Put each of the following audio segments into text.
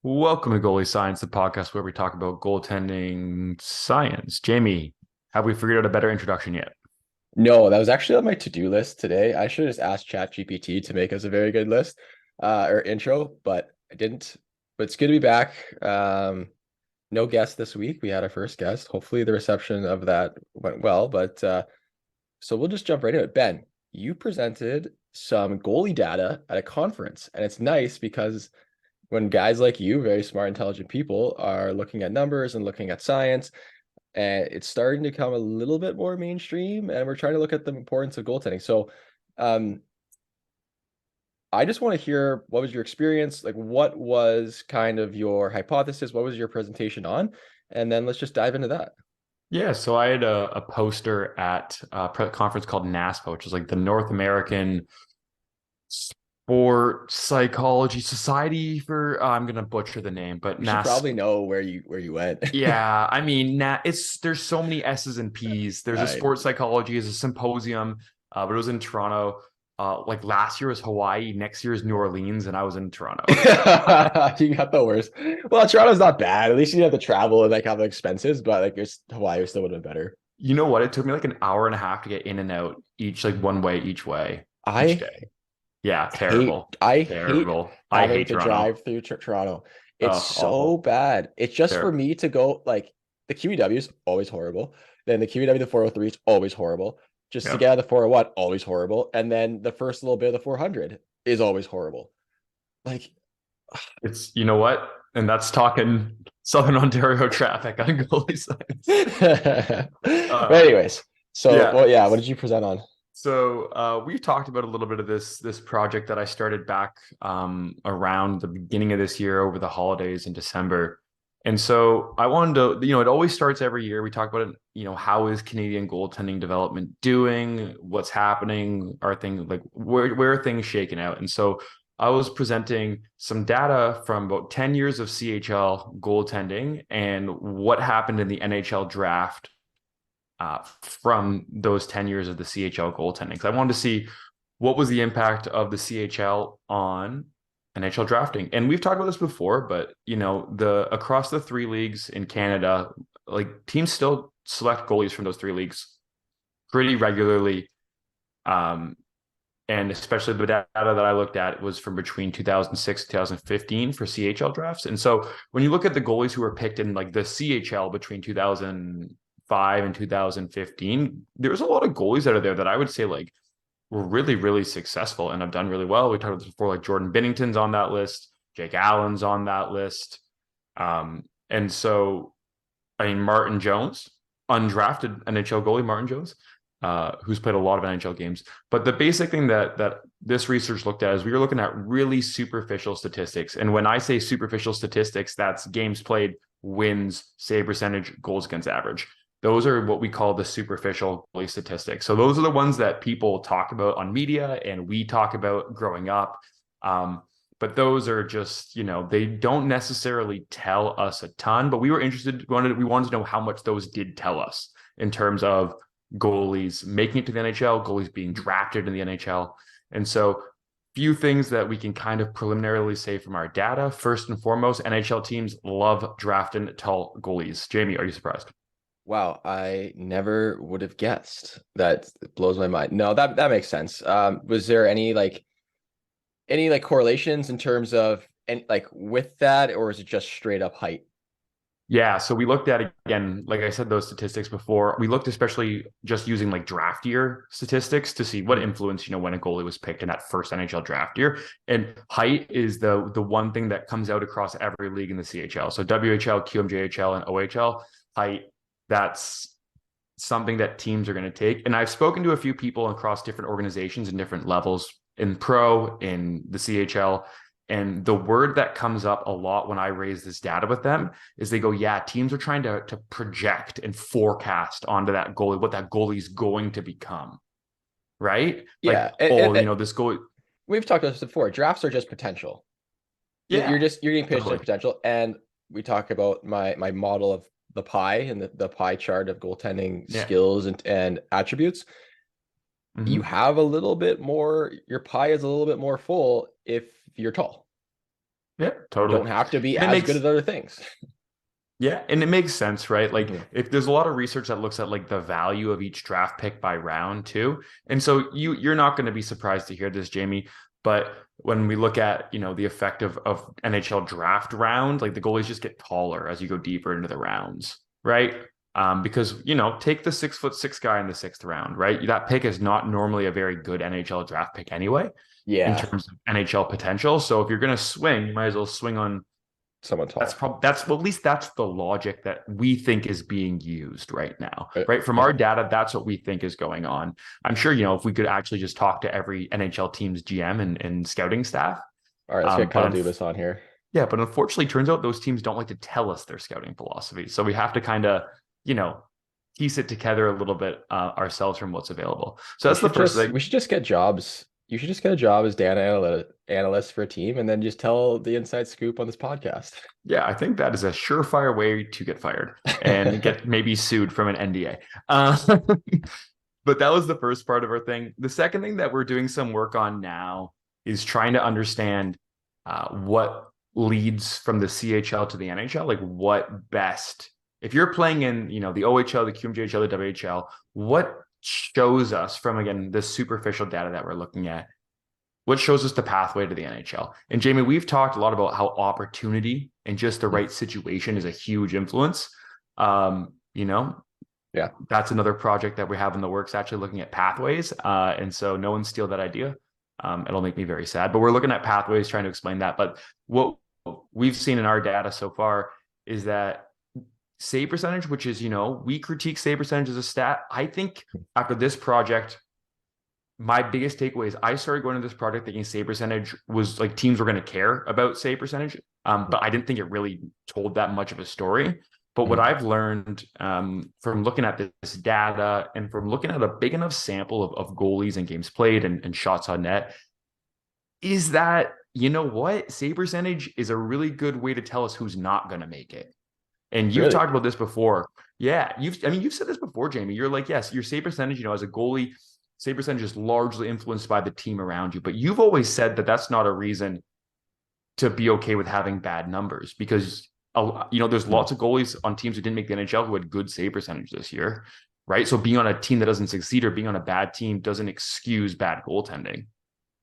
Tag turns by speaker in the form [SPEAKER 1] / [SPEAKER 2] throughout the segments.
[SPEAKER 1] Welcome to Goalie Science, the podcast where we talk about goaltending science. Jamie, have we figured out a better introduction yet?
[SPEAKER 2] No, that was actually on my to-do list today. I should have just asked ChatGPT to make us a very good list or intro, but I didn't. But it's good to be back. No guest this week. We had our first guest. Hopefully the reception of that went well, but so we'll just jump right into it. Ben, you presented some goalie data at a conference, and it's nice because when guys like you, very smart, intelligent people, are looking at numbers and looking at science, and it's starting to come a little bit more mainstream, and we're trying to look at the importance of goaltending. So um I just want to hear, what was your experience, like what was kind of your hypothesis, what was your presentation on, and then let's just dive into that.
[SPEAKER 1] Yeah, so I had a poster at a conference called NASPA, which is like the North American Sport Psychology Society for, I'm gonna butcher the name, but
[SPEAKER 2] We should
[SPEAKER 1] NAS.
[SPEAKER 2] probably know where you went.
[SPEAKER 1] Yeah, I mean, it's there's so many S's and P's. There's a
[SPEAKER 2] I
[SPEAKER 1] sports psychology, is a symposium, but it was in Toronto. Like last year was Hawaii, next year is New Orleans, and I was in Toronto.
[SPEAKER 2] You got the worst. Well, Toronto's not bad. At least you have to travel and like have expenses, but like your Hawaii still would have been better.
[SPEAKER 1] You know what? It took me like an hour and a half to get in and out each, like one way each way each
[SPEAKER 2] I
[SPEAKER 1] day. Yeah,
[SPEAKER 2] hate
[SPEAKER 1] terrible.
[SPEAKER 2] I hate
[SPEAKER 1] Terrible. I
[SPEAKER 2] having
[SPEAKER 1] hate
[SPEAKER 2] to
[SPEAKER 1] Toronto.
[SPEAKER 2] drive through Toronto. It's so
[SPEAKER 1] Awful.
[SPEAKER 2] bad. It's just for
[SPEAKER 1] Terrible.
[SPEAKER 2] me to go, like, the QEW is always horrible. Then the QEW, the 403 is always horrible. Just to
[SPEAKER 1] Yeah.
[SPEAKER 2] get out of the 401, always horrible. And then the first little bit of the 400 is always horrible. Like,
[SPEAKER 1] It's, you know what? And that's talking Southern Ontario traffic on goalie sides.
[SPEAKER 2] but
[SPEAKER 1] Uh,
[SPEAKER 2] anyways, so
[SPEAKER 1] yeah.
[SPEAKER 2] well, yeah, what did you present on?
[SPEAKER 1] So we've talked about a little bit of this project that I started back around the beginning of this year over the holidays in December. And so I wanted to, it always starts every year. We talk about it, how is Canadian goaltending development doing? What's happening? Are things like where are things shaking out? And so I was presenting some data from about 10 years of CHL goaltending and what happened in the NHL draft from those 10 years of the CHL goaltending. Because I wanted to see what was the impact of the CHL on NHL drafting. And we've talked about this before, but the across the three leagues in Canada, like teams still select goalies from those three leagues pretty regularly. Um, and especially the data that I looked at was from between 2006 and 2015 for CHL drafts. And so when you look at the goalies who were picked in like the CHL between 2005 and 2015, there's a lot of goalies that are there that I would say like were really, really successful and have done really well. We talked about this before, like Jordan Binnington's on that list, Jake Allen's on that list. And so, I mean, Martin Jones, undrafted NHL goalie, Martin Jones, who's played a lot of NHL games. But the basic thing that this research looked at is we were looking at really superficial statistics. And when I say superficial statistics, that's games played, wins, save percentage, goals against average. Those are what we call the superficial goalie statistics. So those are the ones that people talk about on media and we talk about growing up. But those are just, they don't necessarily tell us a ton, but we were interested, we wanted to know how much those did tell us in terms of goalies making it to the NHL, goalies being drafted in the NHL. And so few things that we can kind of preliminarily say from our data. First and foremost, NHL teams love drafting tall goalies. Jamie, are you surprised?
[SPEAKER 2] Wow, I never would have guessed. That blows my mind. No, that makes sense. Was there any correlations in terms of, and like with that, or is it just straight up height?
[SPEAKER 1] Yeah, so we looked at again, like I said, those statistics before. We looked especially just using like draft year statistics to see what
[SPEAKER 2] Mhm.
[SPEAKER 1] influence, when a goalie was picked in that first NHL draft year. And height is the one thing that comes out across every league in the CHL. So WHL, QMJHL, and OHL, height, that's something that teams are going to take. And I've spoken to a few people across different organizations and different levels in pro, in the CHL. And the word that comes up a lot when I raise this data with them is they go, yeah, teams are trying to project and forecast onto that goalie, what that goalie is going to become. Right?
[SPEAKER 2] Yeah,
[SPEAKER 1] Like, this goalie.
[SPEAKER 2] we've talked about this before. Drafts are just potential. You're
[SPEAKER 1] Yeah,
[SPEAKER 2] just, you're getting pitched in
[SPEAKER 1] totally.
[SPEAKER 2] potential, and we talk about my model of the pie and the pie chart of goaltending
[SPEAKER 1] Yeah.
[SPEAKER 2] skills and attributes. You
[SPEAKER 1] Mm-hmm.
[SPEAKER 2] have a little bit more. Your pie is a little bit more full if you're tall.
[SPEAKER 1] Yeah,
[SPEAKER 2] You
[SPEAKER 1] totally.
[SPEAKER 2] don't have to be
[SPEAKER 1] And it
[SPEAKER 2] as good
[SPEAKER 1] makes
[SPEAKER 2] at other things.
[SPEAKER 1] Yeah, and it makes sense, right? Like
[SPEAKER 2] Mhm.
[SPEAKER 1] if there's a lot of research that looks at like the value of each draft pick by round too. And so you're not going to be surprised to hear this, Jamie, but when we look at, the effect of NHL draft round, like the goalies just get taller as you go deeper into the rounds, right? Because take the 6'6" guy in the sixth round, right? That pick is not normally a very good NHL draft pick anyway, in
[SPEAKER 2] Yeah,
[SPEAKER 1] terms of NHL potential. So if you're going to swing, you might as well swing on
[SPEAKER 2] someone
[SPEAKER 1] that's
[SPEAKER 2] tall.
[SPEAKER 1] probably well, at least that's the logic that we think is being used right now,
[SPEAKER 2] Right.
[SPEAKER 1] right? From our
[SPEAKER 2] Okay.
[SPEAKER 1] data, that's what we think is going on. I'm sure, if we could actually just talk to every NHL team's GM and scouting staff.
[SPEAKER 2] All right, let's get
[SPEAKER 1] Um,
[SPEAKER 2] Kyle
[SPEAKER 1] but
[SPEAKER 2] Dubas on here.
[SPEAKER 1] yeah, but unfortunately, turns out those teams don't like to tell us their scouting philosophy. So we have to kind of, you know, piece it together a little bit ourselves from what's available. So that's the first thing.
[SPEAKER 2] We should just get jobs. You should just get a job as analyst for a team and then just tell the inside scoop on this podcast.
[SPEAKER 1] Yeah, I think that is a surefire way to get fired and get maybe sued from an NDA. But that was the first part of our thing. The second thing that we're doing some work on now is trying to understand what leads from the CHL to the NHL, like what best. If you're playing in, the OHL, the QMJHL, the WHL, what shows us from again the superficial data that we're looking at? What shows us the pathway to the NHL? And Jamie, we've talked a lot about how opportunity and just the right situation is a huge influence. Um, you know,
[SPEAKER 2] Yeah.
[SPEAKER 1] that's another project that we have in the works, actually looking at pathways. And so no one steal that idea. It'll make me very sad, but we're looking at pathways, trying to explain that. But what we've seen in our data so far is that save percentage, which is, we critique save percentage as a stat. I think after this project, my biggest takeaway is I started going to this project thinking save percentage was like teams were going to care about save percentage. But I didn't think it really told that much of a story. But what
[SPEAKER 2] Mhm.
[SPEAKER 1] I've learned from looking at this data and from looking at a big enough sample of goalies and games played and shots on net is that, what? Save percentage is a really good way to tell us who's not going to make it. And you've
[SPEAKER 2] Really?
[SPEAKER 1] talked about this before. Yeah, you've said this before, Jamie. You're like, yes, your save percentage, as a goalie, save percentage is largely influenced by the team around you. But you've always said that that's not a reason to be okay with having bad numbers because there's
[SPEAKER 2] Mhm.
[SPEAKER 1] lots of goalies on teams who didn't make the NHL who had good save percentage this year, right? So being on a team that doesn't succeed or being on a bad team doesn't excuse bad goaltending,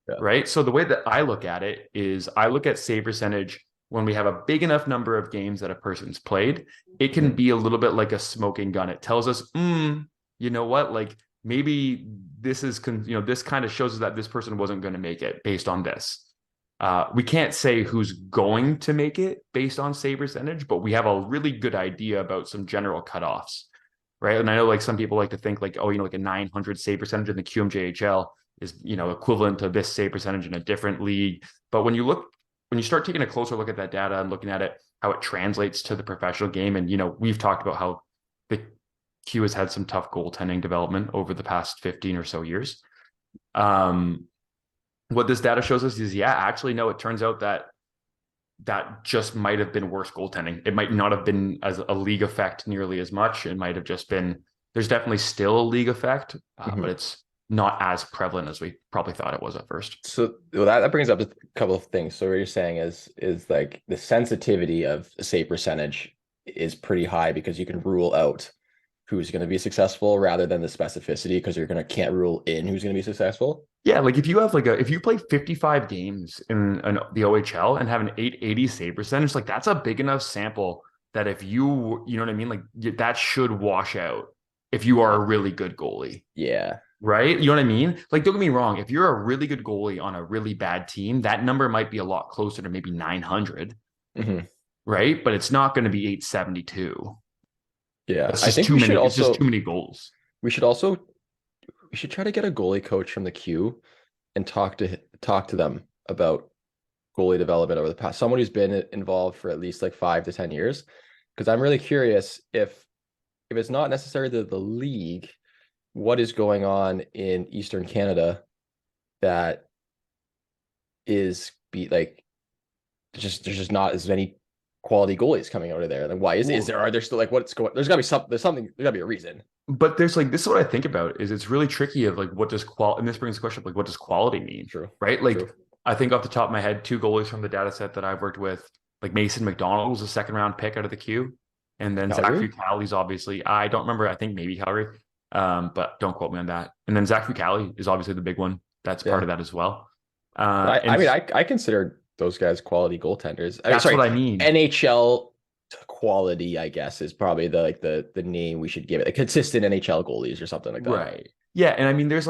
[SPEAKER 2] Yeah.
[SPEAKER 1] right? So the way that I look at it is I look at save percentage when we have a big enough number of games that a person's played. It can
[SPEAKER 2] Mhm.
[SPEAKER 1] be a little bit like a smoking gun. It tells us, you know what, like maybe this is, this kind of shows us that this person wasn't going to make it based on this. We can't say who's going to make it based on save percentage, but we have a really good idea about some general cutoffs, right? And I know like some people like to think like, oh, like a 900 save percentage in the QMJHL is, equivalent to this save percentage in a different league. But when you start taking a closer look at that data and looking at it, how it translates to the professional game, and we've talked about how the Q has had some tough goaltending development over the past 15 or so years. What this data shows us is, yeah, actually, no, it turns out that just might have been worse goaltending. It might not have been as a league effect nearly as much. It might have just been, there's definitely still a league effect, but
[SPEAKER 2] Mhm.
[SPEAKER 1] it's not as prevalent as we probably thought it was at first.
[SPEAKER 2] So well, that brings up a couple of things. So what you're saying is like the sensitivity of save percentage is pretty high because you can rule out who's going to be successful rather than the specificity because you're going to can't rule in who's going to be successful.
[SPEAKER 1] Yeah, like if you play 55 games in the OHL and have an 880 save percentage, like that's a big enough sample that if you know what I mean, like that should wash out if you are a really good goalie,
[SPEAKER 2] Yeah.
[SPEAKER 1] right? You know what I mean? Like don't get me wrong, if you're a really good goalie on a really bad team, that number might be a lot closer to maybe 900,
[SPEAKER 2] Mhm.
[SPEAKER 1] right? But it's not going to be 872.
[SPEAKER 2] Yeah.
[SPEAKER 1] That's
[SPEAKER 2] I
[SPEAKER 1] just
[SPEAKER 2] think
[SPEAKER 1] too many. It's just too many goals.
[SPEAKER 2] we should also we should try to get a goalie coach from the Q and talk to them about goalie development over the past, someone who's been involved for at least like 5 to 10 years. Because I'm really curious if it's not necessarily the league, what is going on in Eastern Canada that is be like just there's just not as many quality goalies coming out of there. Like why is
[SPEAKER 1] Well,
[SPEAKER 2] there are there still like what's going there's gotta be there's gotta be a reason.
[SPEAKER 1] but there's like this is what I think about is it's really tricky of like what does qual and this brings the question of like what does quality mean,
[SPEAKER 2] True.
[SPEAKER 1] right? Like
[SPEAKER 2] True.
[SPEAKER 1] I think off the top of my head, two goalies from the data set that I've worked with, like Mason McDonald was a second round pick out of the queue. And then Zachary
[SPEAKER 2] Calgary?
[SPEAKER 1] Callie's obviously, I don't remember, I think maybe Calgary, but don't quote me on that. And then Zachary Callie is obviously the big one. That's part
[SPEAKER 2] Yeah.
[SPEAKER 1] of that as well.
[SPEAKER 2] I
[SPEAKER 1] And
[SPEAKER 2] mean, I consider those guys quality goaltenders. I mean,
[SPEAKER 1] that's
[SPEAKER 2] sorry,
[SPEAKER 1] what I mean.
[SPEAKER 2] NHL quality, I guess, is probably the name we should give it. Like consistent NHL goalies or something like that.
[SPEAKER 1] Right. Yeah. And I mean, there's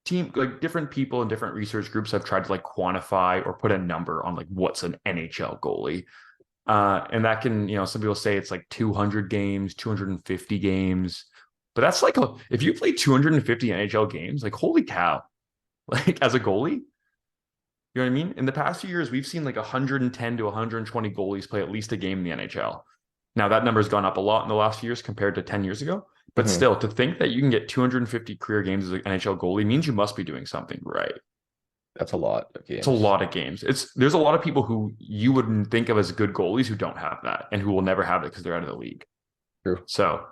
[SPEAKER 1] team, like different people and different research groups have tried to like quantify or put a number on like what's an NHL goalie. And that can, some people say it's like 200 games, 250 games. But that's like, if you play 250 NHL games, like, holy cow, like as a goalie, you know what I mean? In the past few years, we've seen like 110 to 120 goalies play at least a game in the NHL. Now, that number's gone up a lot in the last few years compared to 10 years ago. But
[SPEAKER 2] Hmm.
[SPEAKER 1] still, to think that you can get 250 career games as an NHL goalie means you must be doing something right.
[SPEAKER 2] That's a lot of
[SPEAKER 1] It's a
[SPEAKER 2] games.
[SPEAKER 1] lot of games. There's a lot of people who you wouldn't think of as good goalies who don't have that and who will never have it because they're out of the league.
[SPEAKER 2] True.
[SPEAKER 1] So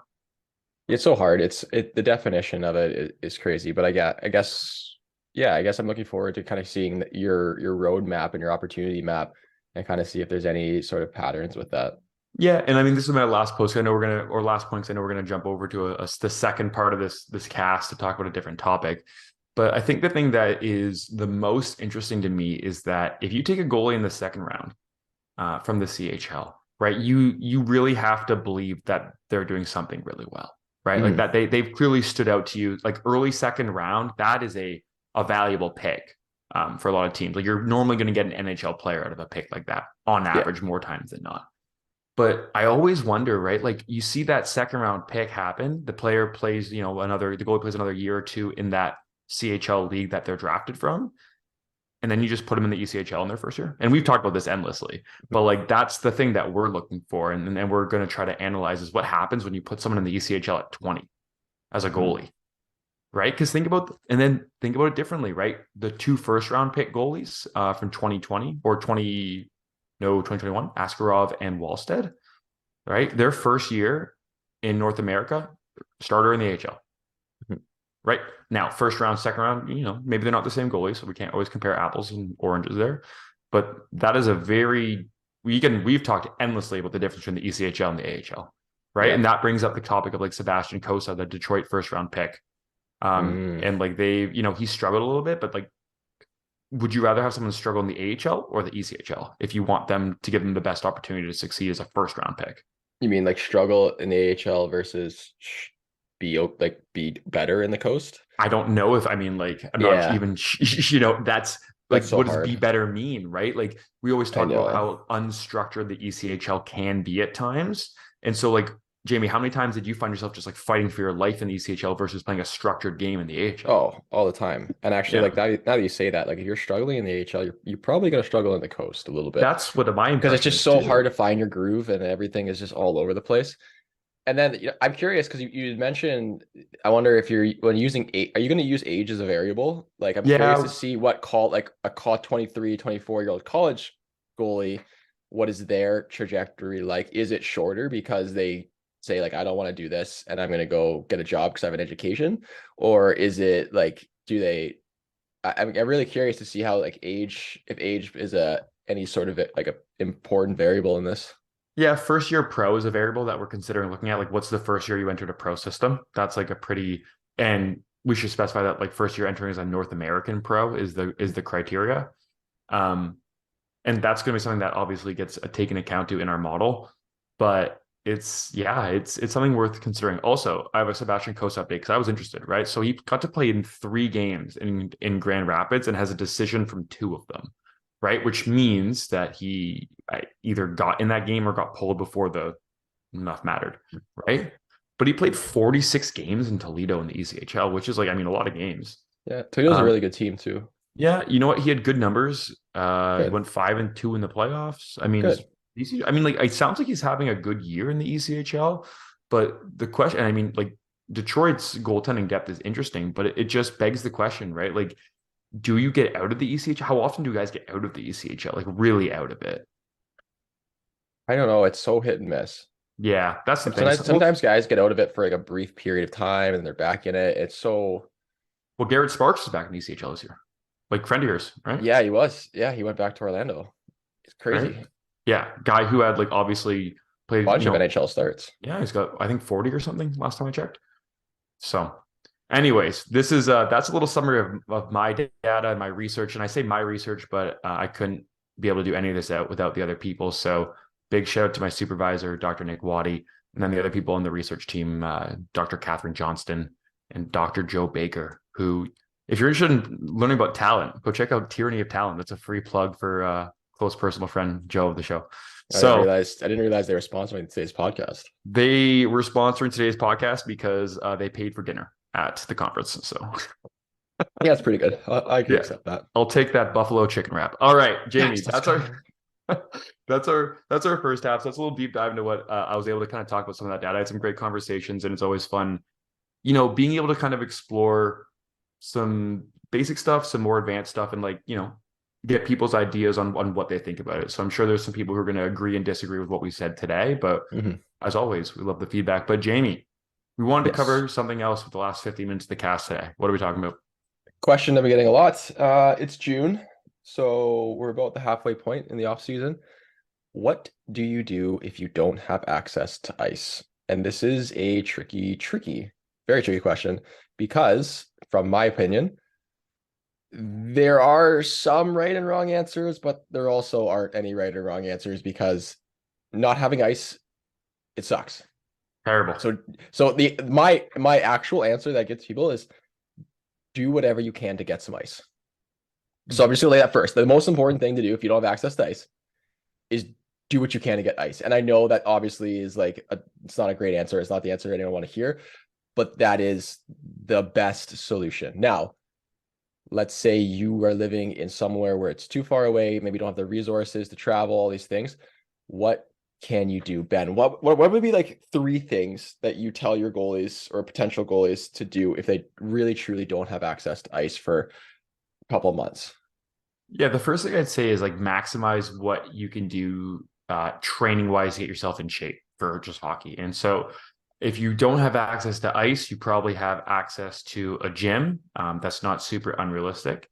[SPEAKER 2] It's so hard. The definition of it is crazy, but yeah, I guess I'm looking forward to kind of seeing your roadmap and your opportunity map and kind of see if there's any sort of patterns with that.
[SPEAKER 1] yeah, and I mean, this is my last post. I know we're gonna, or last point. 'Cause I know we're gonna jump over to the second part of this cast to talk about a different topic. But I think the thing that is the most interesting to me is that if you take a goalie in the second round from the CHL, right, you really have to believe that they're doing something really well, right? Like
[SPEAKER 2] Mhm.
[SPEAKER 1] that they've clearly stood out to you. Like early second round, that is a valuable pick for a lot of teams. Like you're normally going to get an NHL player out of a pick like that on
[SPEAKER 2] Yeah.
[SPEAKER 1] average more times than not. But I always wonder, right? Like you see that second round pick happen, the player plays, the goalie plays another year or two in that CHL league that they're drafted from, and then you just put them in the ECHL in their first year. And we've talked about this endlessly, but like that's the thing that we're looking for, and then we're going to try to analyze is what happens when you put someone in the ECHL at 20 as a
[SPEAKER 2] Mhm.
[SPEAKER 1] goalie, right? Because think about it differently, right? The two first round pick goalies from 2020 or 2021, Askarov and Wallstead, right? Their first year in North America, starter in the AHL,
[SPEAKER 2] Mhm.
[SPEAKER 1] right? Now, first round, second round, maybe they're not the same goalies, so we can't always compare apples and oranges there. But that is a very we've talked endlessly about the difference between the ECHL and the AHL, right?
[SPEAKER 2] Yeah.
[SPEAKER 1] And that brings up the topic of like Sebastian Cossa, the Detroit first round pick.
[SPEAKER 2] Mm.
[SPEAKER 1] And like he struggled a little bit, but like, would you rather have someone struggle in the AHL or the ECHL if you want them to give them the best opportunity to succeed as a first round pick?
[SPEAKER 2] You mean like struggle in the AHL versus be better in the coast?
[SPEAKER 1] I don't know if I mean like I'm not
[SPEAKER 2] Yeah,
[SPEAKER 1] even that's
[SPEAKER 2] that's
[SPEAKER 1] like
[SPEAKER 2] so
[SPEAKER 1] what does be
[SPEAKER 2] hard.
[SPEAKER 1] better mean, right? Like we always
[SPEAKER 2] I
[SPEAKER 1] talk about
[SPEAKER 2] know.
[SPEAKER 1] how unstructured the ECHL can be at times. And so like Jamie, how many times did you find yourself just like fighting for your life in the ECHL versus playing a structured game in the AHL?
[SPEAKER 2] Oh, all the time. And actually,
[SPEAKER 1] Yeah.
[SPEAKER 2] like now that you say that, like if you're struggling in the AHL, you're probably gonna struggle in the coast a little bit
[SPEAKER 1] That's what my
[SPEAKER 2] because it's
[SPEAKER 1] impression
[SPEAKER 2] just
[SPEAKER 1] is
[SPEAKER 2] so hard
[SPEAKER 1] too.
[SPEAKER 2] to find your groove and everything is just all over the place. And then I'm curious because you mentioned, I wonder if you're when using age, are you going to use age as a variable? Like I'm curious to
[SPEAKER 1] Yeah,
[SPEAKER 2] see what like a call 23, 24-year-old college goalie, what is their trajectory like? Is it shorter because they say like I don't want to do this and I'm going to go get a job because I have an education? Or is it like do they I'm really curious to see how like if age is a any sort of like a important variable in this.
[SPEAKER 1] yeah, first year pro is a variable that we're considering looking at. Like, what's the first year you entered a pro system? That's like a pretty, and we should specify that like first year entering as a North American pro is the criteria. Um, and that's going to be something that obviously gets taken account to in our model. But it's something worth considering. Also, I have a Sebastian Coase update because I was interested, right? So he got to play in 3 games in Grand Rapids and has a decision from 2 of them, right? Which means that he either got in that game or got pulled before the enough mattered, right? But he played 46 games in Toledo in the ECHL, which is like, I mean, a lot of games.
[SPEAKER 2] Yeah, Toledo's a
[SPEAKER 1] Um,
[SPEAKER 2] really good team too.
[SPEAKER 1] yeah, you know what? He had good numbers. He
[SPEAKER 2] Good,
[SPEAKER 1] went 5-2 in the playoffs. I mean,
[SPEAKER 2] good.
[SPEAKER 1] I mean, like it sounds like he's having a good year in the ECHL, but the question, I mean, like Detroit's goaltending depth is interesting, but it just begs the question, right? Like, do you get out of the ECHL? How often do you guys get out of the ECHL? Like, really out of it?
[SPEAKER 2] I don't know. It's so hit and miss.
[SPEAKER 1] Yeah, that's the thing.
[SPEAKER 2] Sometimes, sometimes guys get out of it for like a brief period of time and they're back in it. It's so
[SPEAKER 1] Well, Garrett Sparks is back in the ECHL this year. like friend of yours, right?
[SPEAKER 2] Yeah, he was. Yeah, he went back to Orlando. It's
[SPEAKER 1] Right.
[SPEAKER 2] crazy.
[SPEAKER 1] Yeah, guy who had like obviously played,
[SPEAKER 2] Bunch of NHL starts.
[SPEAKER 1] yeah, he's got I think 40 or something last time I checked. So, anyways, this is that's a little summary of my data and my research. And I say my research, but I couldn't be able to do any of this out without the other people. So, big shout out to my supervisor, Dr. Nick Waddy, and then the other people on the research team, Dr. Catherine Johnston and Dr. Joe Baker, who, if you're interested in learning about talent, go check out Tyranny of Talent. That's a free plug for close personal friend Joe of the show. So
[SPEAKER 2] I didn't realize they were sponsoring today's podcast.
[SPEAKER 1] they were sponsoring today's podcast because they paid for dinner at the conference. So
[SPEAKER 2] Yeah, it's pretty good. I can
[SPEAKER 1] yeah,
[SPEAKER 2] accept that.
[SPEAKER 1] I'll take that buffalo chicken wrap. All right, Jamie,
[SPEAKER 2] Yes, let's
[SPEAKER 1] that's
[SPEAKER 2] go.
[SPEAKER 1] our that's our first half. So that's a little deep dive into what I was able to kind of talk about some of that data. I had some great conversations, and it's always fun, being able to kind of explore some basic stuff, some more advanced stuff, and like get people's ideas on what they think about it. So I'm sure there's some people who are going to agree and disagree with what we said today, but
[SPEAKER 2] Mhm.
[SPEAKER 1] as always, we love the feedback. But Jamie, we wanted to
[SPEAKER 2] Yes.
[SPEAKER 1] cover something else with the last 50 minutes of the cast today. What are we talking about?
[SPEAKER 2] Question that we're getting a lot. It's June, so we're about the halfway point in the off season. What do you do if you don't have access to ice? And this is a very tricky question because, from my opinion, there are some right and wrong answers, but there also aren't any right or wrong answers because not having ice, it sucks.
[SPEAKER 1] Terrible.
[SPEAKER 2] So my actual answer that gets people is do whatever you can to get some ice. So I'm just gonna lay that first. The most important thing to do if you don't have access to ice is do what you can to get ice. And I know that obviously is it's not a great answer. It's not the answer anyone want to hear, but that is the best solution. Now, let's say you are living in somewhere where it's too far away, maybe you don't have the resources to travel, all these things. What can you do, Ben? What would be like 3 things that you tell your goalies or potential goalies to do if they really truly don't have access to ice for a couple of months?
[SPEAKER 1] Yeah, the first thing I'd say is like maximize what you can do training wise to get yourself in shape for just hockey. And so if you don't have access to ice, you probably have access to a gym. That's not super unrealistic.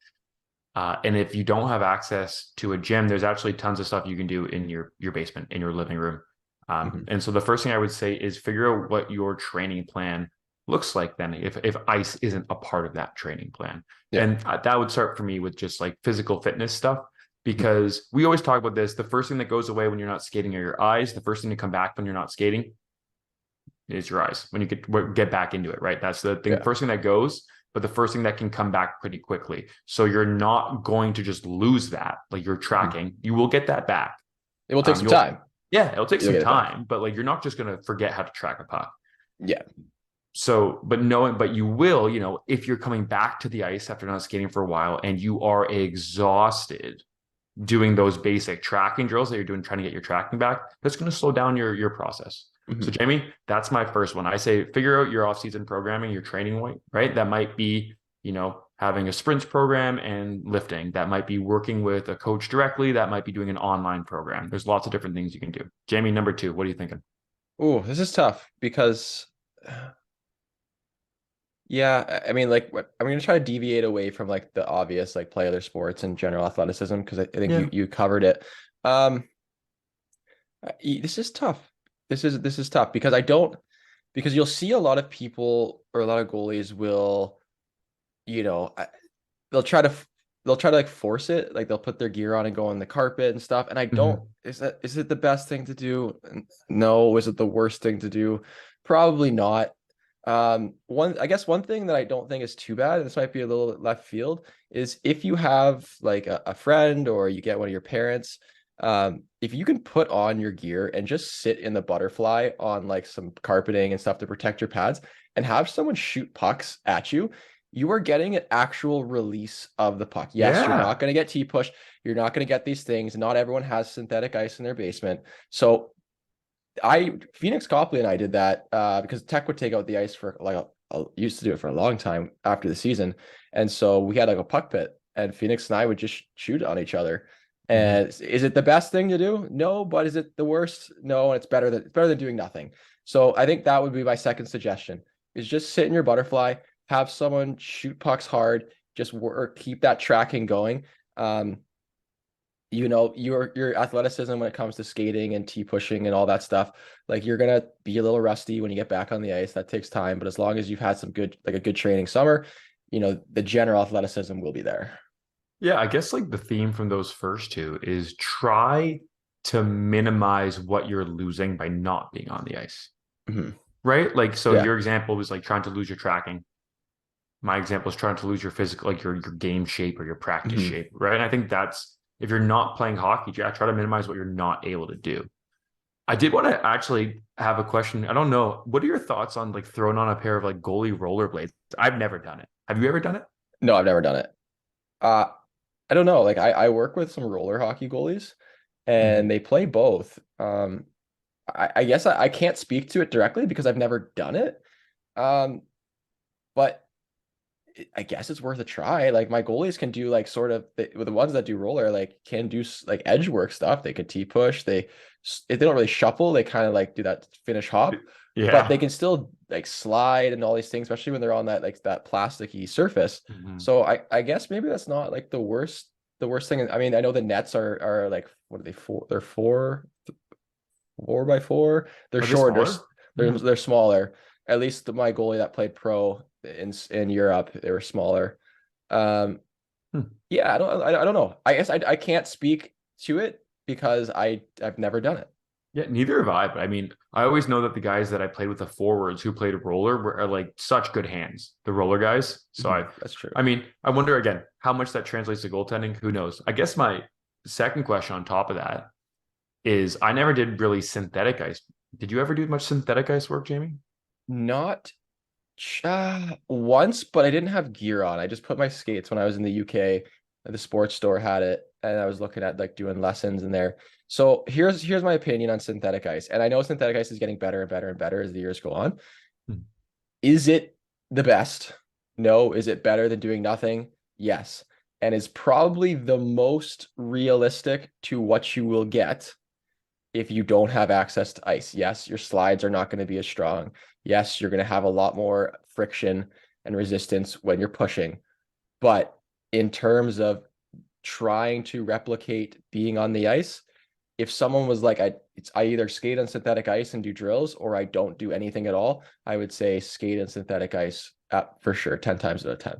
[SPEAKER 1] And if you don't have access to a gym, there's actually tons of stuff you can do in your basement, in your living room. And so the first thing I would say is figure out what your training plan looks like then if ice isn't a part of that training plan.
[SPEAKER 2] Yeah.
[SPEAKER 1] And that would start for me with just like physical fitness stuff because we always talk about this. The first thing that goes away when you're not skating are your eyes. The first thing to come back when you're not skating is your eyes when you get back into it, right? That's the thing.
[SPEAKER 2] Yeah.
[SPEAKER 1] First thing that goes, but the first thing that can come back pretty quickly. So you're not going to just lose that. Like you're tracking, you will get that back.
[SPEAKER 2] It will take some time.
[SPEAKER 1] Yeah, it'll take
[SPEAKER 2] You'll
[SPEAKER 1] some
[SPEAKER 2] get it back.
[SPEAKER 1] time, but like you're not just going to forget how to track a puck.
[SPEAKER 2] Yeah.
[SPEAKER 1] So, but you will, if you're coming back to the ice after not skating for a while and you are exhausted doing those basic tracking drills that you're doing, trying to get your tracking back, that's going to slow down your process. So Jamie, that's my first one. I say figure out your off-season programming, your training weight, right? That might be, having a sprints program and lifting. That might be working with a coach directly. That might be doing an online program. There's lots of different things you can do. Jamie, number 2, what are you thinking?
[SPEAKER 2] Oh, this is tough because yeah, I mean, like, I'm gonna try to deviate away from like the obvious, like play other sports and general athleticism because I think
[SPEAKER 1] Yeah.
[SPEAKER 2] you covered it. Um, this is tough. This is tough because because you'll see a lot of people or a lot of goalies will, you know, they'll try to like force it, like they'll put their gear on and go on the carpet and stuff. And I don't, is it the best thing to do? No. Is it the worst thing to do? Probably not. I guess one thing that I don't think is too bad, and this might be a little left field, is if you have like a friend or you get one of your parents, if you can put on your gear and just sit in the butterfly on like some carpeting and stuff to protect your pads and have someone shoot pucks at you, you are getting an actual release of the puck. Yes, you're not going to get T-push. You're not going to get these things. Not everyone has synthetic ice in their basement. So Phoenix Copley and I did that because Tech would take out the ice for like used to do it for a long time after the season. And so we had like a puck pit and Phoenix and I would just shoot on each other. And is it the best thing to do? No, but is it the worst? No, and it's better than doing nothing. So I think that would be my second suggestion is just sit in your butterfly, have someone shoot pucks hard. just work, keep that tracking going. Um, your athleticism when it comes to skating and T pushing and all that stuff, like you're gonna be a little rusty when you get back on the ice. That takes time, but as long as you've had some good, like a good training summer, the general athleticism will be there.
[SPEAKER 1] Yeah, I guess like the theme from those first two is try to minimize what you're losing by not being on the ice,
[SPEAKER 2] Mhm.
[SPEAKER 1] right? Like, so
[SPEAKER 2] Yeah.
[SPEAKER 1] your example was like trying to lose your tracking. My example is trying to lose your physical, like your game shape or your practice
[SPEAKER 2] Mhm.
[SPEAKER 1] shape, right? And I think that's if you're not playing hockey, try to minimize what you're not able to do. I did want to actually have a question. I don't know. What are your thoughts on like throwing on a pair of like goalie rollerblades? I've never done it. Have you ever done it?
[SPEAKER 2] No, I've never done it. Uh, I don't know. Like I work with some roller hockey goalies
[SPEAKER 1] Mhm.
[SPEAKER 2] and they play both. I guess I can't speak to it directly because I've never done it. Um, but I guess it's worth a try. Like my goalies can do like sort of with the ones that do roller, like can do like edge work stuff. They could T push. If they don't really shuffle, they kind of like do that finish hop, but they
[SPEAKER 1] Yeah.
[SPEAKER 2] can still like slide and all these things, especially when they're on that like that plasticky surface.
[SPEAKER 1] Mhm.
[SPEAKER 2] So I guess maybe that's not like the worst thing. I mean, I know the nets are like what are they for? They're 4x4. They're
[SPEAKER 1] Are they
[SPEAKER 2] short.
[SPEAKER 1] smaller?
[SPEAKER 2] They're
[SPEAKER 1] Hmm.
[SPEAKER 2] they're smaller. At least my goalie that played pro in Europe, they were smaller. Um,
[SPEAKER 1] Hmm.
[SPEAKER 2] yeah, I don't know. I guess I can't speak to it because I've never done it.
[SPEAKER 1] Yeah, neither have I. But I mean, I always know that the guys that I played with, the forwards who played roller, are like such good hands, the roller guys. So
[SPEAKER 2] Mhm, that's true.
[SPEAKER 1] I mean, I wonder again how much that translates to goaltending. Who knows? I guess my second question on top of that is I never did really synthetic ice. Did you ever do much synthetic ice work, Jamie?
[SPEAKER 2] Not once, but I didn't have gear on. I just put my skates when I was in the UK. The sports store had it, and I was looking at like doing lessons in there. So here's my opinion on synthetic ice, and I know synthetic ice is getting better and better and better as the years go on.
[SPEAKER 1] Hmm.
[SPEAKER 2] Is it the best? No. Is it better than doing nothing? Yes. And is probably the most realistic to what you will get if you don't have access to ice. Yes, your slides are not going to be as strong. Yes, you're going to have a lot more friction and resistance when you're pushing. But in terms of trying to replicate being on the ice, if someone was like, I either skate on synthetic ice and do drills or I don't do anything at all, I would say skate on synthetic ice for sure, 10 times out of 10.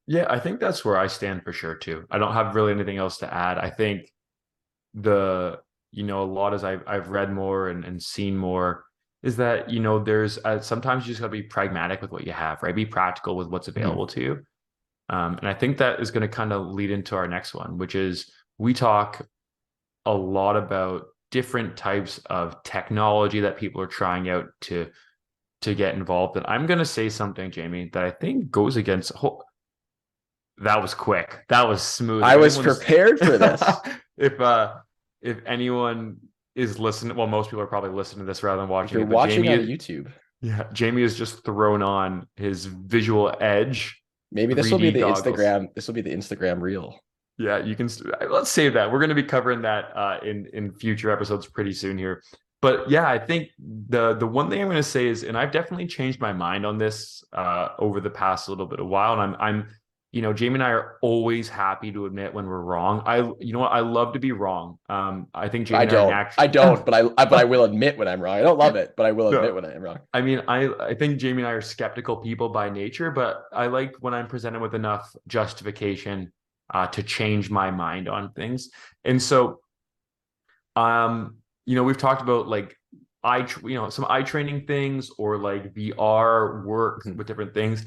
[SPEAKER 1] Yeah, I think that's where I stand for sure too. I don't have really anything else to add. I think the a lot as I've read more and seen more is that there's sometimes you just got to be pragmatic with what you have, right? Be practical with what's
[SPEAKER 2] Mhm.
[SPEAKER 1] available to you. And I think that is going to kind of lead into our next one, which is we talk a lot about different types of technology that people are trying out to get involved. And I'm going to say something, Jamie, that I think goes against. That was quick. That was smooth.
[SPEAKER 2] I was prepared for this.
[SPEAKER 1] If uh if anyone is listening, well, most people are probably listening to this rather than
[SPEAKER 2] If
[SPEAKER 1] watching
[SPEAKER 2] you're
[SPEAKER 1] it. But
[SPEAKER 2] watching on YouTube,
[SPEAKER 1] Jamie has just thrown on his visual edge
[SPEAKER 2] maybe this will be
[SPEAKER 1] 3D
[SPEAKER 2] the
[SPEAKER 1] goggles.
[SPEAKER 2] Instagram. This will be the Instagram reel.
[SPEAKER 1] Yeah, you can. Let's save that. We're going to be covering that in future episodes pretty soon here. But yeah, I think the one thing I'm going to say is, and I've definitely changed my mind on this over the past little bit of while, and I'm Jamie and I are always happy to admit when we're wrong. You know what? I love to be wrong. I think Jamie
[SPEAKER 2] I
[SPEAKER 1] and I are
[SPEAKER 2] don't. I
[SPEAKER 1] naturally.
[SPEAKER 2] don't, but I will admit when I'm wrong. I don't love it, but I will admit
[SPEAKER 1] No,
[SPEAKER 2] when I am wrong.
[SPEAKER 1] I mean, I think Jamie and I are skeptical people by nature, but I like when I'm presented with enough justification to change my mind on things. And so, we've talked about like some eye training things or like VR work
[SPEAKER 2] Mhm.
[SPEAKER 1] with different things.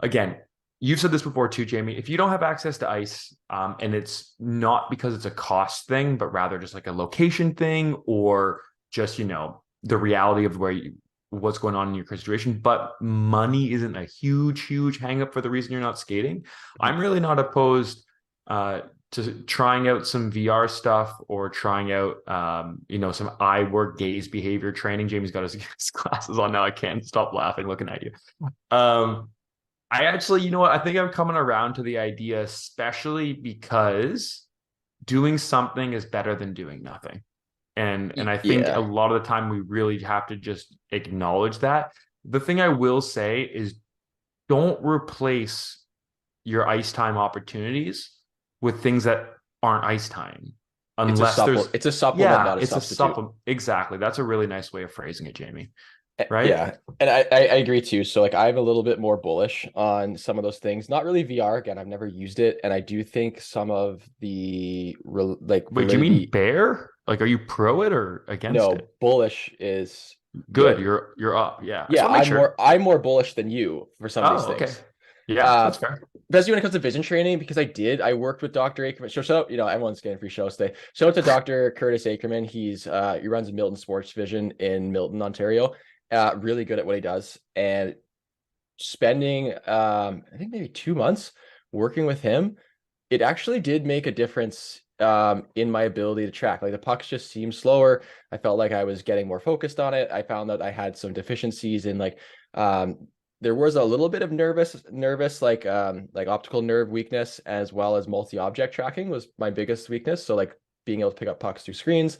[SPEAKER 1] Again, you've said this before too, Jamie. If you don't have access to ice, and it's not because it's a cost thing, but rather just like a location thing or just the reality of what's going on in your situation. But money isn't a huge hang up for the reason you're not skating. I'm really not opposed uh, to trying out some VR stuff or trying out, some eye work, gaze behavior training. Jamie's got his glasses on now. I can't stop laughing looking at you. I actually, you know what? I think I'm coming around to the idea, especially because doing something is better than doing nothing. And I think a
[SPEAKER 2] Yeah.
[SPEAKER 1] lot of the time we really have to just acknowledge that. The thing I will say is don't replace your ice time opportunities with things that aren't ice time,
[SPEAKER 2] It's a
[SPEAKER 1] unless
[SPEAKER 2] supplement.
[SPEAKER 1] there's,
[SPEAKER 2] It's a supplement,
[SPEAKER 1] yeah,
[SPEAKER 2] not a
[SPEAKER 1] it's a
[SPEAKER 2] substitute.
[SPEAKER 1] supplement. Exactly. That's a really nice way of phrasing it, Jamie. Right?
[SPEAKER 2] Yeah, and I agree too. So like I'm a little bit more bullish on some of those things. Not really VR. Again, I've never used it, and I do think some of the like
[SPEAKER 1] Wait, do you mean
[SPEAKER 2] validity.
[SPEAKER 1] bear? Like, are you pro it or against
[SPEAKER 2] No,
[SPEAKER 1] it?
[SPEAKER 2] bullish is
[SPEAKER 1] Good.
[SPEAKER 2] good.
[SPEAKER 1] You're up. Yeah. I just
[SPEAKER 2] Yeah,
[SPEAKER 1] want to make sure.
[SPEAKER 2] I'm more bullish than you for some of these
[SPEAKER 1] Oh, okay.
[SPEAKER 2] things.
[SPEAKER 1] Yeah,
[SPEAKER 2] Uh,
[SPEAKER 1] that's fair.
[SPEAKER 2] Especially when it comes to vision training, because I worked with Dr. Akerman. So shout out, everyone's getting free shows today. Shout out to Dr. Curtis Akerman. He runs Milton Sports Vision in Milton, Ontario. Really good at what he does. And spending I think maybe 2 months working with him, it actually did make a difference in my ability to track. Like the pucks just seemed slower. I felt like I was getting more focused on it. I found that I had some deficiencies in um there was a little bit of nervous like optical nerve weakness, as well as multi-object tracking was my biggest weakness. So like being able to pick up pucks through screens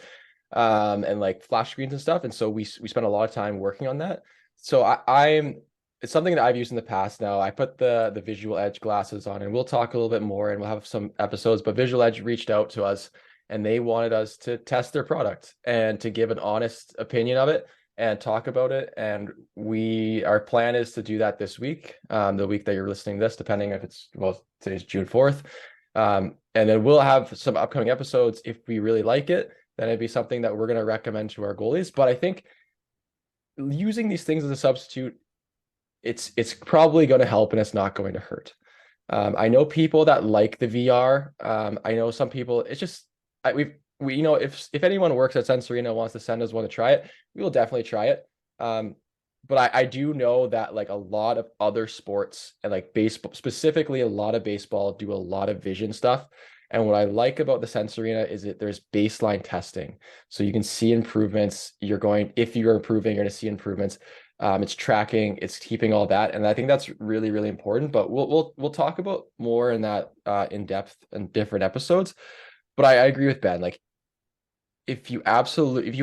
[SPEAKER 2] and like flash screens and stuff. And so we spent a lot of time working on that. So I'm it's something that I've used in the past now. I put the Visual Edge glasses on, and we'll talk a little bit more and we'll have some episodes, but Visual Edge reached out to us and they wanted us to test their product and to give an honest opinion of it and talk about it. And our plan is to do that this week, the week that you're listening to this, depending if it's, well, today's June 4th. And then we'll have some upcoming episodes. If we really like it, then it'd be something that we're going to recommend to our goalies. But I think using these things as a substitute, it's probably going to help and it's not going to hurt. I know people that like the VR. I know some people. It's just we if anyone works at Sensorina wants to send us one to try it, we will definitely try it. But I do know that like a lot of other sports and like baseball, specifically a lot of baseball, do a lot of vision stuff. And what I like about the Sensorina is that there's baseline testing. So you can see improvements. If you're improving, you're going to see improvements. It's tracking, it's keeping all that. And I think that's really, really important. But we'll talk about more in that in depth in different episodes. But I agree with Ben. Like if you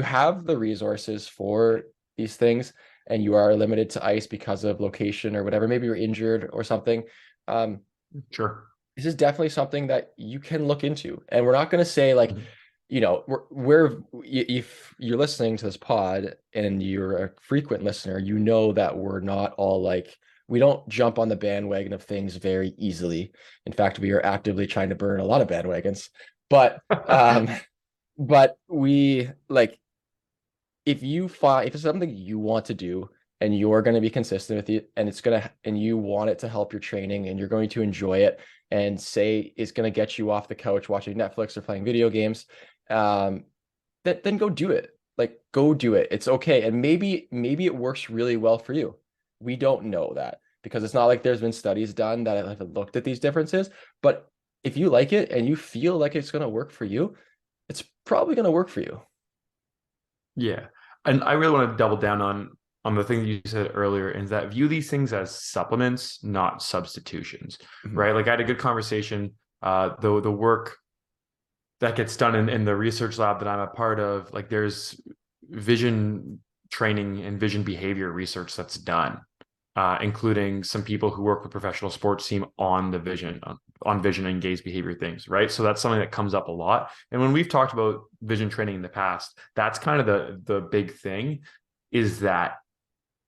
[SPEAKER 2] have the resources for these things and you are limited to ice because of location or whatever, maybe you're injured or something,
[SPEAKER 1] Sure.
[SPEAKER 2] this is definitely something that you can look into. And we're not going to say like,
[SPEAKER 1] Mhm.
[SPEAKER 2] if you're listening to this pod and you're a frequent listener, you know that we're not all like, we don't jump on the bandwagon of things very easily. In fact, we are actively trying to burn a lot of bandwagons. But but we like if it's something you want to do and you're going to be consistent with it and and you want it to help your training and you're going to enjoy it and say it's going to get you off the couch watching Netflix or playing video games, um then go do it. Like go do it. It's okay. And maybe it works really well for you. We don't know that because it's not like there's been studies done that have looked at these differences. But if you like it and you feel like it's going to work for you, it's probably going to work for you.
[SPEAKER 1] Yeah. And I really want to double down on the thing that you said earlier, is that view these things as supplements, not substitutions,
[SPEAKER 2] Mhm.
[SPEAKER 1] right? Like I had a good conversation. The work that gets done in the research lab that I'm a part of, like there's vision training and vision behavior research that's done, including some people who work with professional sports team on the on vision and gaze behavior things, right? So that's something that comes up a lot. And when we've talked about vision training in the past, that's kind of the big thing, is that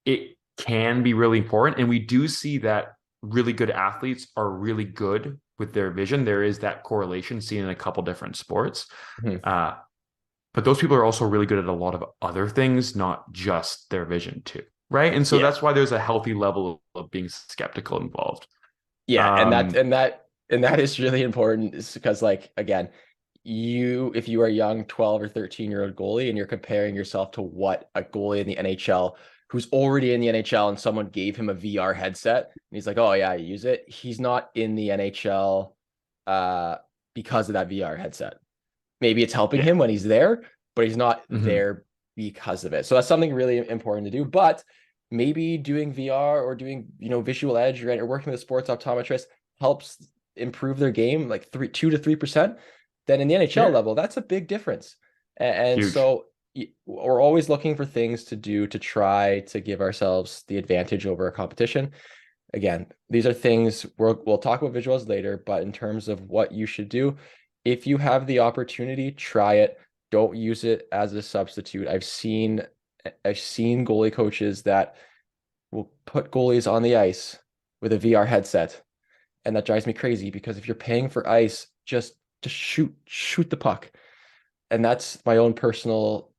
[SPEAKER 1] it can be really important. And we do see that really good athletes are really good with their vision. There is that correlation seen in a couple different sports.
[SPEAKER 2] Mhm.
[SPEAKER 1] Uh, but those people are also really good at a lot of other things, not just their vision too. Right. And so
[SPEAKER 2] Yeah.
[SPEAKER 1] that's why there's a healthy level of being skeptical involved.
[SPEAKER 2] Yeah,
[SPEAKER 1] Um,
[SPEAKER 2] and that is really important is because like again, if you are a young 12 or 13-year-old goalie and you're comparing yourself to what a goalie in the NHL who's already in the NHL and someone gave him a VR headset and he's like, "Oh yeah, I use it." He's not in the NHL uh because of that VR headset. Maybe it's helping
[SPEAKER 1] yeah.
[SPEAKER 2] him when he's there, but he's not
[SPEAKER 1] Mhm.
[SPEAKER 2] there because of it. So that's something really important to do. But maybe doing VR or doing, Visual Edge or working with a sports optometrist helps improve their game like 2 to 3%. Then in the NHL
[SPEAKER 1] Yeah.
[SPEAKER 2] level, that's a big difference. And
[SPEAKER 1] Huge.
[SPEAKER 2] so we're always looking for things to do to try to give ourselves the advantage over a competition. again, these are things we'll talk about visuals later, but in terms of what you should do, if you have the opportunity, try it. Don't use it as a substitute. I've seen goalie coaches that will put goalies on the ice with a VR headset, and that drives me crazy because if you're paying for ice, just shoot the puck. And that's my own personal,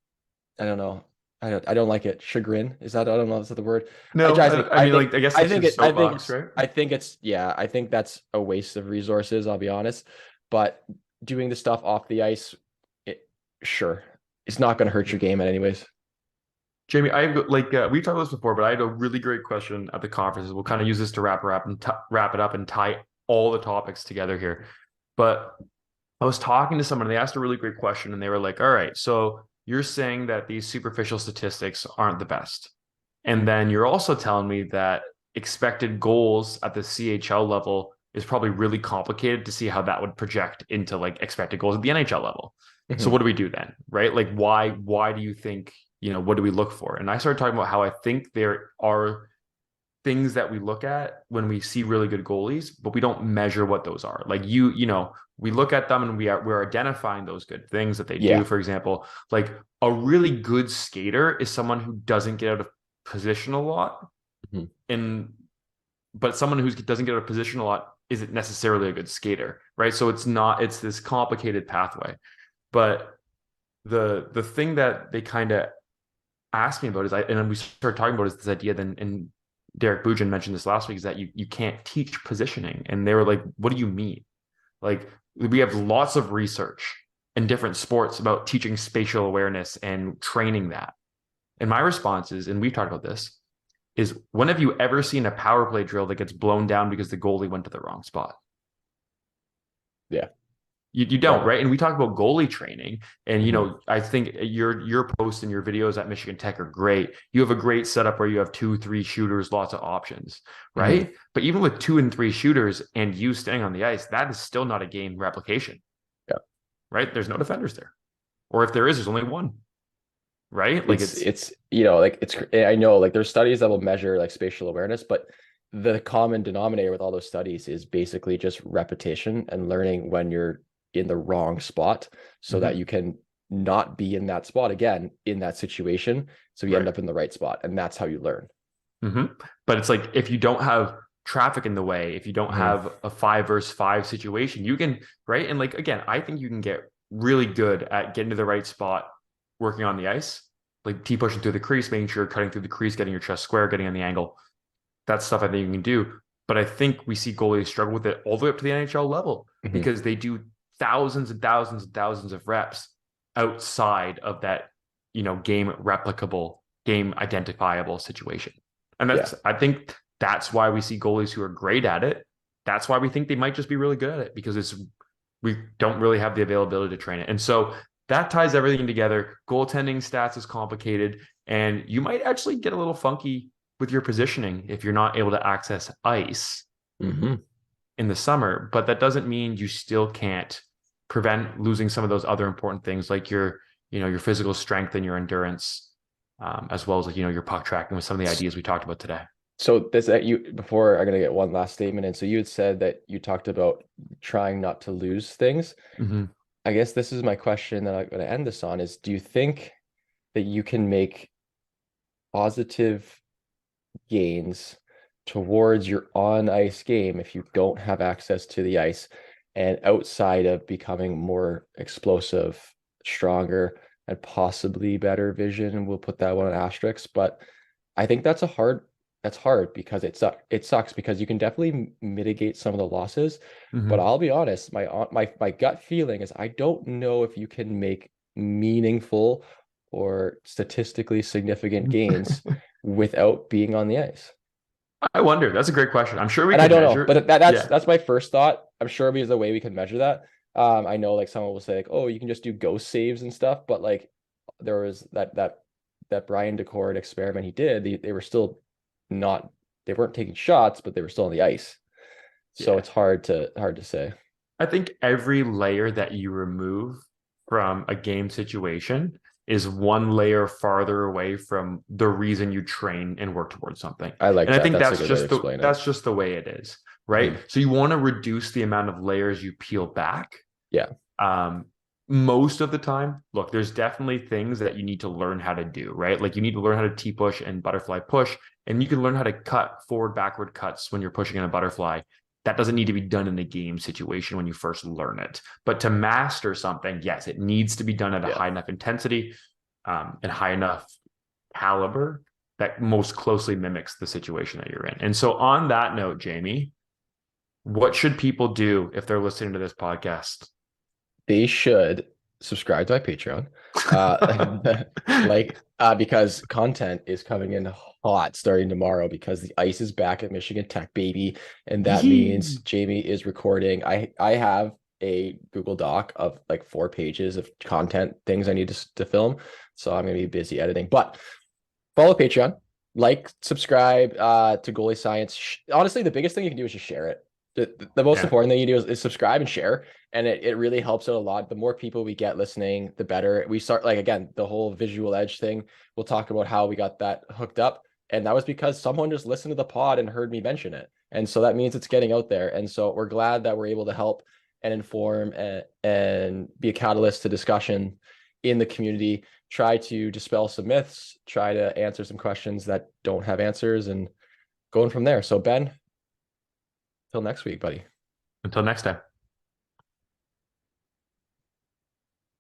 [SPEAKER 2] I don't know. I don't like it. Chagrin. I don't know, is that the word? It
[SPEAKER 1] No,
[SPEAKER 2] drives me.
[SPEAKER 1] I mean, like, I guess
[SPEAKER 2] I
[SPEAKER 1] it's
[SPEAKER 2] think
[SPEAKER 1] just
[SPEAKER 2] it,
[SPEAKER 1] soapbox, right?
[SPEAKER 2] I think it's, yeah, I think that's a waste of resources, I'll be honest. But doing the stuff off the ice, it, sure. It's not going to hurt your game anyways.
[SPEAKER 1] Jamie, we've talked about this before, but I had a really great question at the conference. We'll kind of use this to wrap it up and tie all the topics together here. But I was talking to someone, and they asked a really great question, and they were like, "All right, so you're saying that these superficial statistics aren't the best, and then you're also telling me that expected goals at the CHL level is probably really complicated to see how that would project into like expected goals at the NHL level. So
[SPEAKER 2] Mhm.
[SPEAKER 1] what do we do then, right? Like why do you think, what do we look for?" And I started talking about how I think there are things that we look at when we see really good goalies, but we don't measure what those are. Like we look at them and we're identifying those good things that they do.
[SPEAKER 2] Yeah.
[SPEAKER 1] For example, like a really good skater is someone who doesn't get out of position a lot,
[SPEAKER 2] Mhm.
[SPEAKER 1] and but someone who doesn't get out of position a lot isn't necessarily a good skater, right? So it's this complicated pathway. But the thing that they kind of asked me about and then we started talking about is this idea then, and Derek Bujan mentioned this last week, is that you can't teach positioning. And they were like, what do you mean? Like, we have lots of research in different sports about teaching spatial awareness and training that. And my response is, and we've talked about this, is when have you ever seen a power play drill that gets blown down because the goalie went to the wrong spot?
[SPEAKER 2] Yeah.
[SPEAKER 1] You don't,
[SPEAKER 2] No.
[SPEAKER 1] right? And we talk about goalie training, and
[SPEAKER 2] Mhm.
[SPEAKER 1] I think your posts and your videos at Michigan Tech are great. You have a great setup where you have two, three shooters, lots of options,
[SPEAKER 2] Mhm.
[SPEAKER 1] right? But even with two and three shooters and you staying on the ice, that is still not a game replication,
[SPEAKER 2] Yeah.
[SPEAKER 1] right? There's no defenders there, or if there is, there's only one, right? Like it's
[SPEAKER 2] It's like I know like there's studies that will measure like spatial awareness, but the common denominator with all those studies is basically just repetition and learning when you're in the wrong spot so that
[SPEAKER 1] mhm,
[SPEAKER 2] you can not be in that spot again in that situation. So you end
[SPEAKER 1] right.
[SPEAKER 2] up in the right spot, and that's how you learn.
[SPEAKER 1] hmm But it's like if you don't have traffic in the way, if you don't
[SPEAKER 2] Mhm.
[SPEAKER 1] have a 5 versus 5 situation, you can, right? And like again, I think you can get really good at getting to the right spot, working on the ice, like T pushing through the crease, making sure you're cutting through the crease, getting your chest square, getting on the angle. That's stuff I think you can do. But I think we see goalies struggle with it all the way up to the NHL level
[SPEAKER 2] Mhm.
[SPEAKER 1] because they do thousands and thousands and thousands of reps outside of that, game replicable, game identifiable situation. And
[SPEAKER 2] Yeah.
[SPEAKER 1] I think that's why we see goalies who are great at it. That's why we think they might just be really good at it because we don't really have the availability to train it. And so that ties everything together. Goaltending stats is complicated, and you might actually get a little funky with your positioning if you're not able to access ice
[SPEAKER 2] Mhm.
[SPEAKER 1] in the summer. But that doesn't mean you still can't prevent losing some of those other important things like your physical strength and your endurance, as well as like, your puck tracking with some of the ideas we talked about today.
[SPEAKER 2] So this that you before I'm gonna get one last statement in. So you had said that you talked about trying not to lose things.
[SPEAKER 1] Mm-hmm.
[SPEAKER 2] I guess this is my question that I'm going to end this on is do you think that you can make positive gains towards your on ice game if you don't have access to the ice and outside of becoming more explosive, stronger, and possibly better vision? We'll put that one on asterisk, but I think that's hard because it sucks because you can definitely mitigate some of the losses. But
[SPEAKER 1] Mm-hmm.
[SPEAKER 2] I'll be honest, my gut feeling is I don't know if you can make meaningful or statistically significant gains without being on the ice.
[SPEAKER 1] I wonder. That's a great question. I'm sure we
[SPEAKER 2] And I
[SPEAKER 1] can
[SPEAKER 2] don't know,
[SPEAKER 1] measure it.
[SPEAKER 2] but that's
[SPEAKER 1] Yeah.
[SPEAKER 2] that's my first thought. I'm sure there's a way we can measure that. I know like someone will say like, oh, you can just do ghost saves and stuff, but like there was that Brian Decord experiment he did, they were still not they weren't taking shots, but they were still on the ice. So
[SPEAKER 1] Yeah.
[SPEAKER 2] it's hard to say.
[SPEAKER 1] I think every layer that you remove from a game situation is one layer farther away from the reason you train and work towards something.
[SPEAKER 2] I like
[SPEAKER 1] And I
[SPEAKER 2] that.
[SPEAKER 1] think
[SPEAKER 2] That's a good way to explain it.
[SPEAKER 1] that's just the way it is, right?
[SPEAKER 2] Mhm.
[SPEAKER 1] So you want to reduce the amount of layers you peel back.
[SPEAKER 2] Yeah.
[SPEAKER 1] Um, Most of the time, look, there's definitely things that you need to learn how to do, right? Like you need to learn how to T push and butterfly push, and you can learn how to cut forward, backward cuts when you're pushing in a butterfly. That doesn't need to be done in a game situation when you first learn it. But to master something, yes, it needs to be done at a
[SPEAKER 2] Yeah.
[SPEAKER 1] high enough intensity, and high enough caliber that most closely mimics the situation that you're in. And so, on that note, Jamie, what should people do if they're listening to this podcast?
[SPEAKER 2] They should subscribe to my Patreon. Because content is coming in hot starting tomorrow because the ice is back at Michigan Tech, baby. And that means Jamie is recording. I have a Google Doc of like 4 pages of content, things I need to film. So I'm gonna be busy editing. But follow Patreon, subscribe to Goalie Science. Honestly, the biggest thing you can do is just share it. The most
[SPEAKER 1] Yeah.
[SPEAKER 2] important thing you do is subscribe and share. And it really helps out a lot. The more people we get listening, the better. We start, like, again, the whole visual edge thing. We'll talk about how we got that hooked up. And that was because someone just listened to the pod and heard me mention it. And so that means it's getting out there. And so we're glad that we're able to help and inform and be a catalyst to discussion in the community, try to dispel some myths, try to answer some questions that don't have answers, and going from there. So Ben, till next week, buddy.
[SPEAKER 1] Until next time.